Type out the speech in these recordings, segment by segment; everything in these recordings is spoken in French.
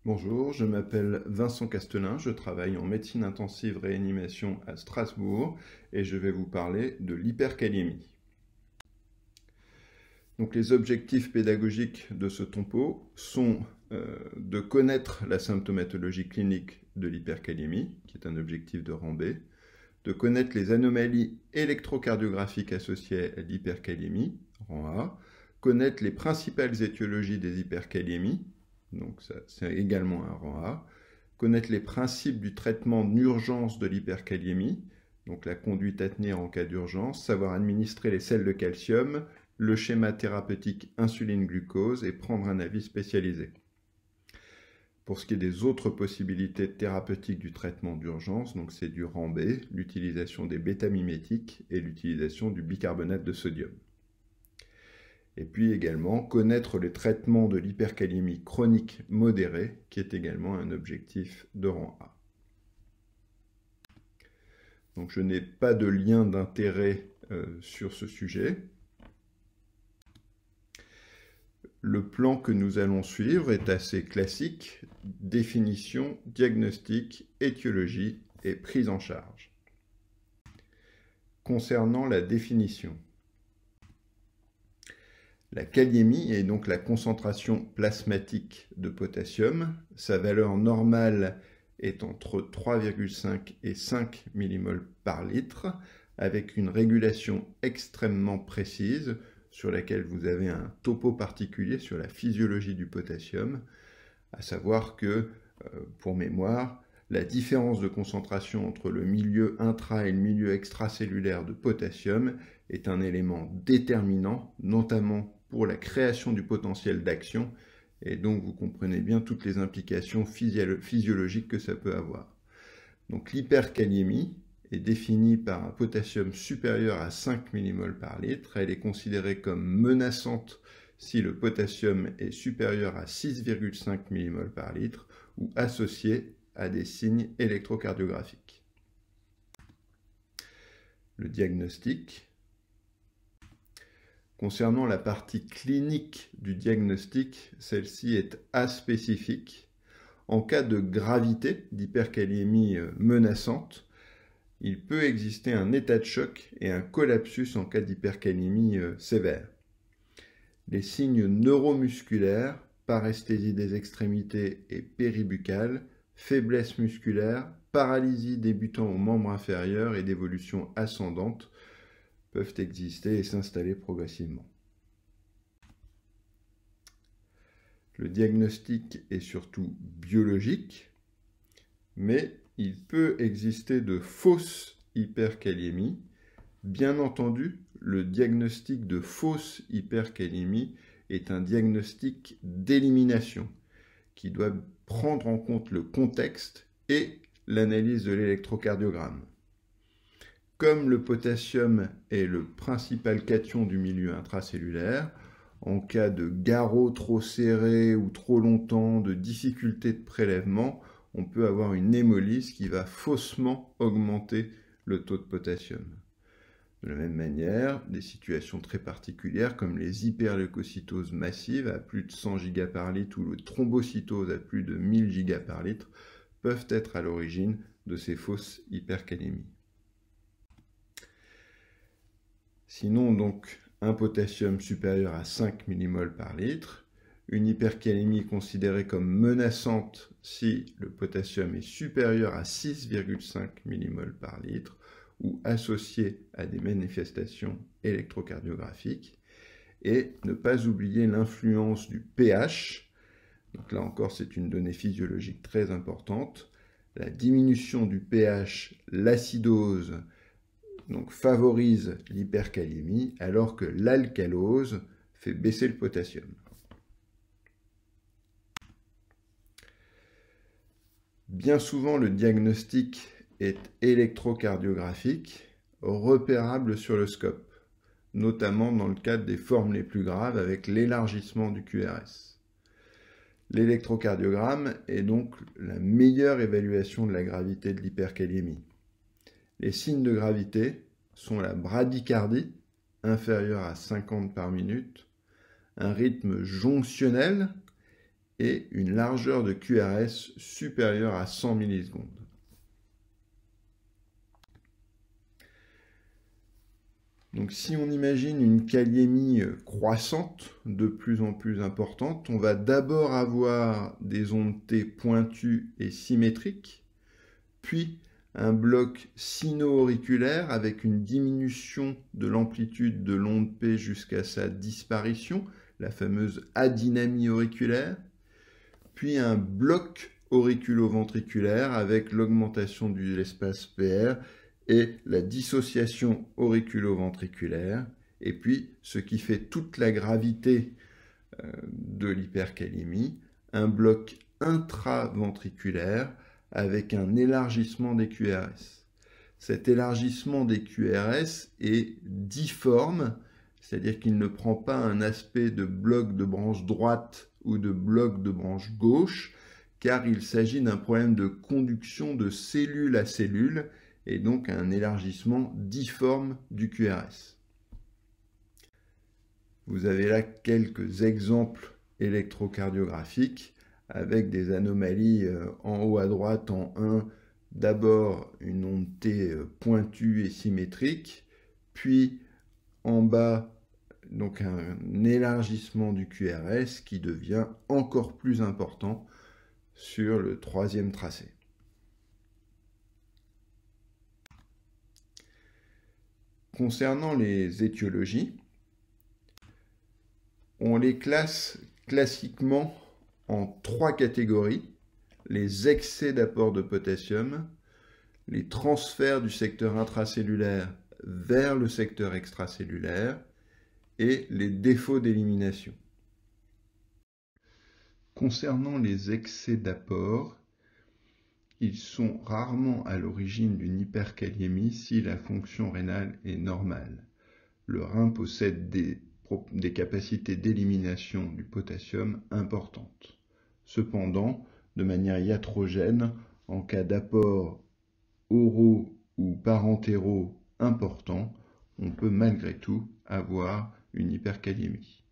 Bonjour, je m'appelle Vincent Castelin, je travaille en médecine intensive réanimation à Strasbourg et je vais vous parler de l'hypercalémie. Donc les objectifs pédagogiques de ce topo sont de connaître la symptomatologie clinique de l'hypercalémie, qui est un objectif de rang B, de connaître les anomalies électrocardiographiques associées à l'hypercalémie, rang A, connaître les principales étiologies des hypercalémies, donc ça c'est également un rang A, connaître les principes du traitement d'urgence de l'hypercalémie, donc la conduite à tenir en cas d'urgence, savoir administrer les sels de calcium, le schéma thérapeutique insuline-glucose et prendre un avis spécialisé. Pour ce qui est des autres possibilités thérapeutiques du traitement d'urgence, donc c'est du rang B, l'utilisation des bêta-mimétiques et l'utilisation du bicarbonate de sodium. Et puis également connaître les traitements de l'hypercalémie chronique modérée, qui est également un objectif de rang A. Donc je n'ai pas de lien d'intérêt sur ce sujet. Le plan que nous allons suivre est assez classique: définition, diagnostic, étiologie et prise en charge. Concernant la définition, la kaliémie est donc la concentration plasmatique de potassium. Sa valeur normale est entre 3,5 et 5 mmol par litre, avec une régulation extrêmement précise sur laquelle vous avez un topo particulier sur la physiologie du potassium, à savoir que, pour mémoire, la différence de concentration entre le milieu intra et le milieu extracellulaire de potassium est un élément déterminant, notamment pour la création du potentiel d'action, et donc vous comprenez bien toutes les implications physiologiques que ça peut avoir. Donc l'hyperkaliémie est définie par un potassium supérieur à 5 mmol par litre. Elle est considérée comme menaçante si le potassium est supérieur à 6,5 mmol par litre ou associé à des signes électrocardiographiques. Le diagnostic. Concernant la partie clinique du diagnostic, celle-ci est aspécifique. En cas de gravité d'hyperkaliémie menaçante, il peut exister un état de choc et un collapsus en cas d'hyperkaliémie sévère. Les signes neuromusculaires, paresthésie des extrémités et péribuccale, faiblesse musculaire, paralysie débutant aux membres inférieurs et d'évolution ascendante peuvent exister et s'installer progressivement. Le diagnostic est surtout biologique, mais il peut exister de fausses hyperkaliémies. Bien entendu, le diagnostic de fausse hyperkaliémie est un diagnostic d'élimination qui doit prendre en compte le contexte et l'analyse de l'électrocardiogramme. Comme le potassium est le principal cation du milieu intracellulaire, en cas de garrot trop serré ou trop longtemps, de difficulté de prélèvement, on peut avoir une hémolyse qui va faussement augmenter le taux de potassium. De la même manière, des situations très particulières comme les hyperleucocytoses massives à plus de 100 Giga par litre ou le thrombocytose à plus de 1000 Giga par litre peuvent être à l'origine de ces fausses hypercalémies. Sinon, donc, un potassium supérieur à 5 mmol par litre, une hypercalémie considérée comme menaçante si le potassium est supérieur à 6,5 mmol par litre ou associé à des manifestations électrocardiographiques, et ne pas oublier l'influence du pH. Donc là encore, c'est une donnée physiologique très importante. La diminution du pH, l'acidose, donc favorise l'hypercalémie, alors que l'alcalose fait baisser le potassium. Bien souvent, le diagnostic est électrocardiographique, repérable sur le scope, notamment dans le cadre des formes les plus graves avec l'élargissement du QRS. L'électrocardiogramme est donc la meilleure évaluation de la gravité de l'hypercalémie. Les signes de gravité sont la bradycardie, inférieure à 50 par minute, un rythme jonctionnel et une largeur de QRS supérieure à 100 millisecondes. Donc si on imagine une kaliémie croissante, de plus en plus importante, on va d'abord avoir des ondes T pointues et symétriques, puis un bloc sino-auriculaire avec une diminution de l'amplitude de l'onde P jusqu'à sa disparition, la fameuse adynamie auriculaire, puis un bloc auriculo-ventriculaire avec l'augmentation de l'espace PR et la dissociation auriculo-ventriculaire, et puis ce qui fait toute la gravité de l'hyperkaliémie, un bloc intraventriculaire avec un élargissement des QRS. Cet élargissement des QRS est difforme, c'est-à-dire qu'il ne prend pas un aspect de bloc de branche droite ou de bloc de branche gauche, car il s'agit d'un problème de conduction de cellule à cellule, et donc un élargissement difforme du QRS. Vous avez là quelques exemples électrocardiographiques avec des anomalies en haut à droite en 1, d'abord une onde T pointue et symétrique, puis en bas donc un élargissement du QRS qui devient encore plus important sur le troisième tracé. Concernant les étiologies, on les classe classiquement en 3 catégories: les excès d'apport de potassium, les transferts du secteur intracellulaire vers le secteur extracellulaire et les défauts d'élimination. Concernant les excès d'apport, ils sont rarement à l'origine d'une hyperkaliémie si la fonction rénale est normale. Le rein possède des capacités d'élimination du potassium importantes. Cependant, de manière iatrogène, en cas d'apport oraux ou parentéraux important, on peut malgré tout avoir une hyperkaliémie.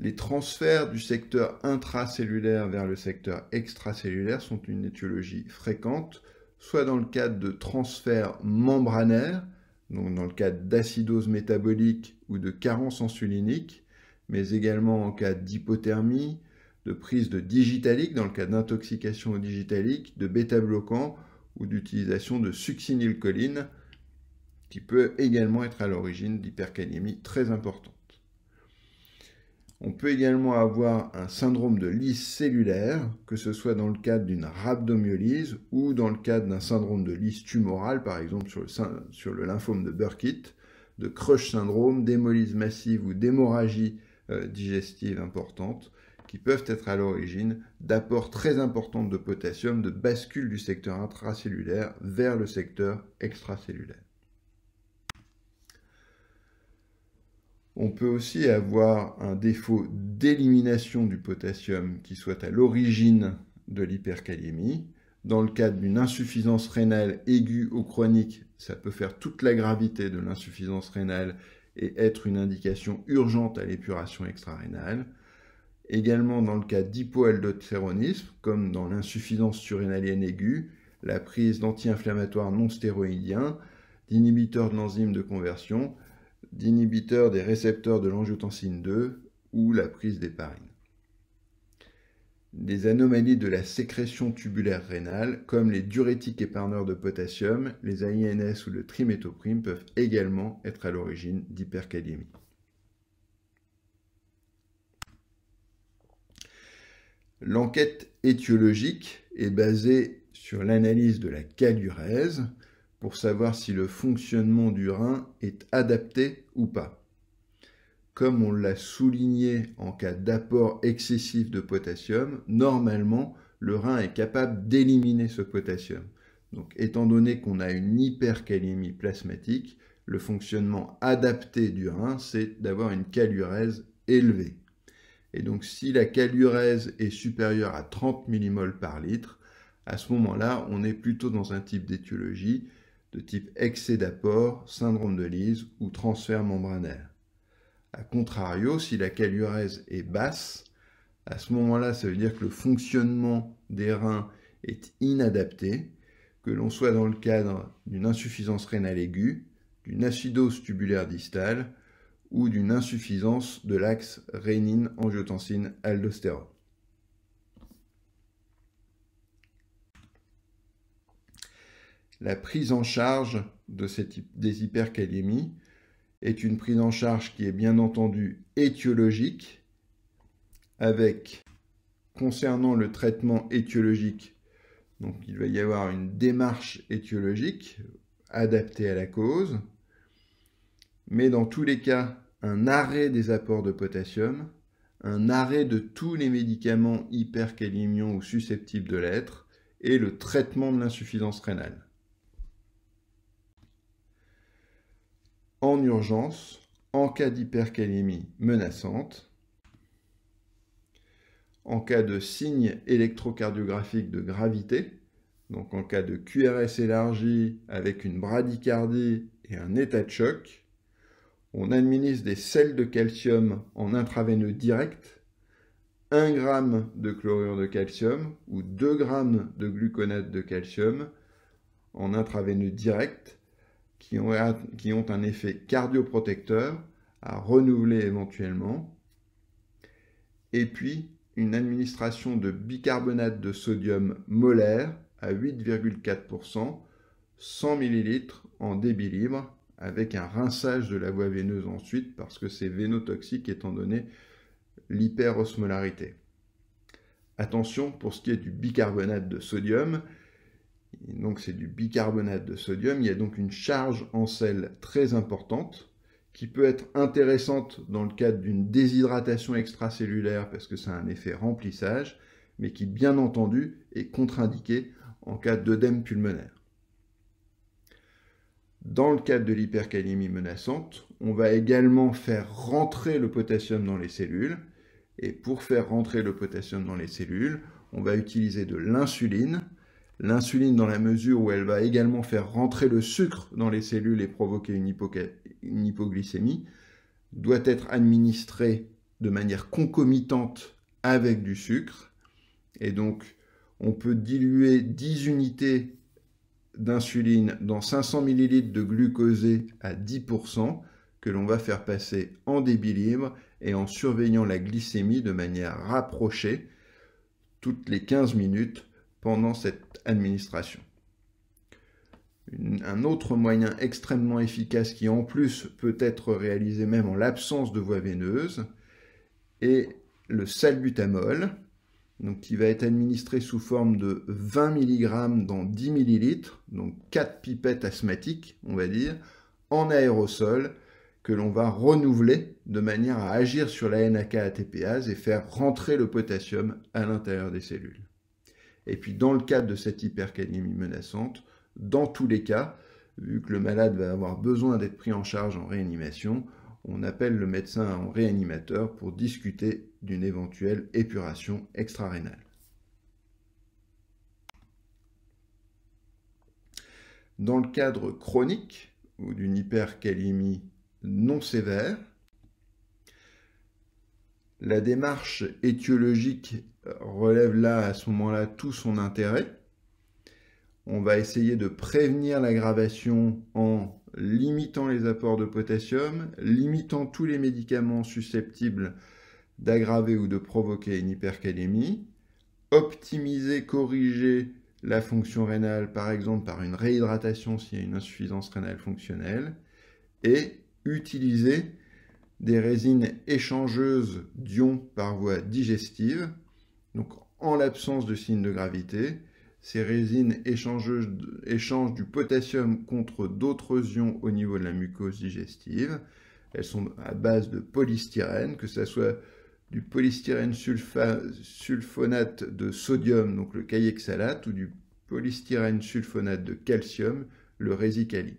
Les transferts du secteur intracellulaire vers le secteur extracellulaire sont une étiologie fréquente, soit dans le cadre de transferts membranaires, donc dans le cadre d'acidose métabolique ou de carence insulinique, mais également en cas d'hypothermie, de prise de digitalique dans le cas d'intoxication au digitalique, de bêta-bloquants ou d'utilisation de succinylcholine, qui peut également être à l'origine d'hyperkaliémie très importante. On peut également avoir un syndrome de lyse cellulaire, que ce soit dans le cadre d'une rhabdomyolyse ou dans le cadre d'un syndrome de lyse tumorale, par exemple sur le lymphome de Burkitt, de Crush syndrome, d'hémolyse massive ou d'hémorragie digestive importante, qui peuvent être à l'origine d'apports très importants de potassium, de bascule du secteur intracellulaire vers le secteur extracellulaire. On peut aussi avoir un défaut d'élimination du potassium qui soit à l'origine de l'hyperkaliémie. Dans le cadre d'une insuffisance rénale aiguë ou chronique, ça peut faire toute la gravité de l'insuffisance rénale et être une indication urgente à l'épuration extrarénale. Également dans le cas d'hypoaldostéronisme, comme dans l'insuffisance surrénalienne aiguë, la prise d'anti-inflammatoires non stéroïdiens, d'inhibiteurs de l'enzyme de conversion, d'inhibiteurs des récepteurs de l'angiotensine 2 ou la prise d'héparine. Des anomalies de la sécrétion tubulaire rénale, comme les diurétiques épargneurs de potassium, les AINS ou le triméthoprime peuvent également être à l'origine d'hyperkaliémie. L'enquête étiologique est basée sur l'analyse de la calurèse pour savoir si le fonctionnement du rein est adapté ou pas. Comme on l'a souligné en cas d'apport excessif de potassium, normalement, le rein est capable d'éliminer ce potassium. Donc, étant donné qu'on a une hyperkaliémie plasmatique, le fonctionnement adapté du rein, c'est d'avoir une calurèse élevée. Et donc, si la calurèse est supérieure à 30 mmol par litre, à ce moment-là, on est plutôt dans un type d'étiologie de type excès d'apport, syndrome de lyse ou transfert membranaire. A contrario, si la calurèse est basse, À ce moment-là, ça veut dire que le fonctionnement des reins est inadapté, que l'on soit dans le cadre d'une insuffisance rénale aiguë, d'une acidose tubulaire distale ou d'une insuffisance de l'axe rénine-angiotensine-aldostérone. La prise en charge des hyperkaliémies est une prise en charge qui est bien entendu étiologique, avec, concernant le traitement étiologique, donc il va y avoir une démarche étiologique adaptée à la cause, mais dans tous les cas, un arrêt des apports de potassium, un arrêt de tous les médicaments hyperkalémiants ou susceptibles de l'être, et le traitement de l'insuffisance rénale. En urgence, en cas d'hyperkalémie menaçante, en cas de signes électrocardiographiques de gravité, donc en cas de QRS élargi avec une bradycardie et un état de choc, on administre des sels de calcium en intraveineux direct, 1 g de chlorure de calcium ou 2 g de gluconate de calcium en intraveineux direct, qui ont un effet cardioprotecteur à renouveler éventuellement, et puis une administration de bicarbonate de sodium molaire à 8,4%, 100 ml en débit libre, avec un rinçage de la voie veineuse ensuite, parce que c'est vénotoxique étant donné l'hyperosmolarité. Attention, pour ce qui est du bicarbonate de sodium, donc c'est du bicarbonate de sodium, il y a donc une charge en sel très importante, qui peut être intéressante dans le cadre d'une déshydratation extracellulaire, parce que ça a un effet remplissage, mais qui bien entendu est contre-indiqué en cas d'œdème pulmonaire. Dans le cadre de l'hyperkalémie menaçante, on va également faire rentrer le potassium dans les cellules. Et pour faire rentrer le potassium dans les cellules, on va utiliser de l'insuline. L'insuline, dans la mesure où elle va également faire rentrer le sucre dans les cellules et provoquer une hypoglycémie, doit être administrée de manière concomitante avec du sucre. Et donc, on peut diluer 10 unités d'insuline dans 500 ml de glucosé à 10%, que l'on va faire passer en débit libre et en surveillant la glycémie de manière rapprochée toutes les 15 minutes pendant cette administration. Un autre moyen extrêmement efficace qui en plus peut être réalisé même en l'absence de voie veineuse est le salbutamol, donc qui va être administré sous forme de 20 mg dans 10 ml, donc 4 pipettes asthmatiques, on va dire, en aérosol, que l'on va renouveler de manière à agir sur la NAK-ATPase et faire rentrer le potassium à l'intérieur des cellules. Et puis dans le cadre de cette hyperkalémie menaçante, dans tous les cas, vu que le malade va avoir besoin d'être pris en charge en réanimation, on appelle le médecin en réanimateur pour discuter d'une éventuelle épuration extrarénale. Dans le cadre chronique ou d'une hyperkalémie non sévère, la démarche étiologique relève là, à ce moment-là, tout son intérêt. On va essayer de prévenir l'aggravation en limitant les apports de potassium, limitant tous les médicaments susceptibles d'aggraver ou de provoquer une hyperkalémie, optimiser, corriger la fonction rénale, par exemple par une réhydratation s'il y a une insuffisance rénale fonctionnelle, et utiliser des résines échangeuses d'ions par voie digestive. Donc en l'absence de signes de gravité, ces résines échangent du potassium contre d'autres ions au niveau de la mucose digestive. Elles sont à base de polystyrène, que ce soit du polystyrène sulfonate de sodium, donc le kayexalate, ou du polystyrène sulfonate de calcium, le résicali.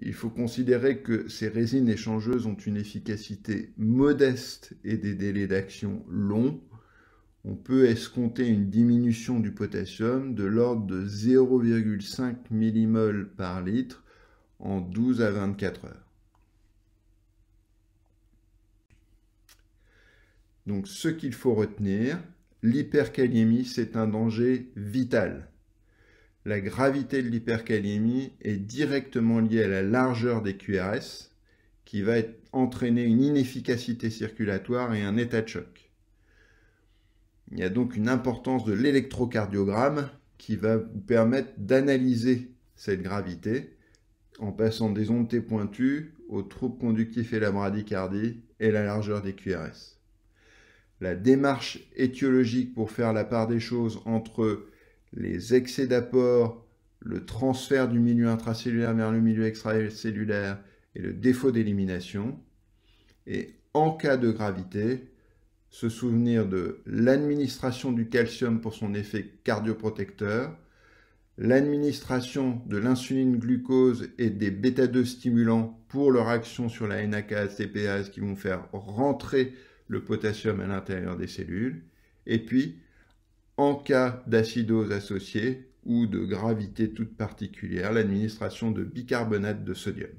Il faut considérer que ces résines échangeuses ont une efficacité modeste et des délais d'action longs. On peut escompter une diminution du potassium de l'ordre de 0,5 mmol par litre en 12 à 24 heures. Donc ce qu'il faut retenir, l'hyperkaliémie, c'est un danger vital. La gravité de l'hyperkaliémie est directement liée à la largeur des QRS, qui va entraîner une inefficacité circulatoire et un état de choc. Il y a donc une importance de l'électrocardiogramme qui va vous permettre d'analyser cette gravité en passant des ondes T pointues aux troubles conductifs et la bradycardie et la largeur des QRS. La démarche étiologique pour faire la part des choses entre les excès d'apport, le transfert du milieu intracellulaire vers le milieu extracellulaire et le défaut d'élimination. Et en cas de gravité, se souvenir de l'administration du calcium pour son effet cardioprotecteur, l'administration de l'insuline glucose et des bêta-2 stimulants pour leur action sur la NACase-TPase qui vont faire rentrer le potassium à l'intérieur des cellules, et puis en cas d'acidose associée ou de gravité toute particulière, l'administration de bicarbonate de sodium.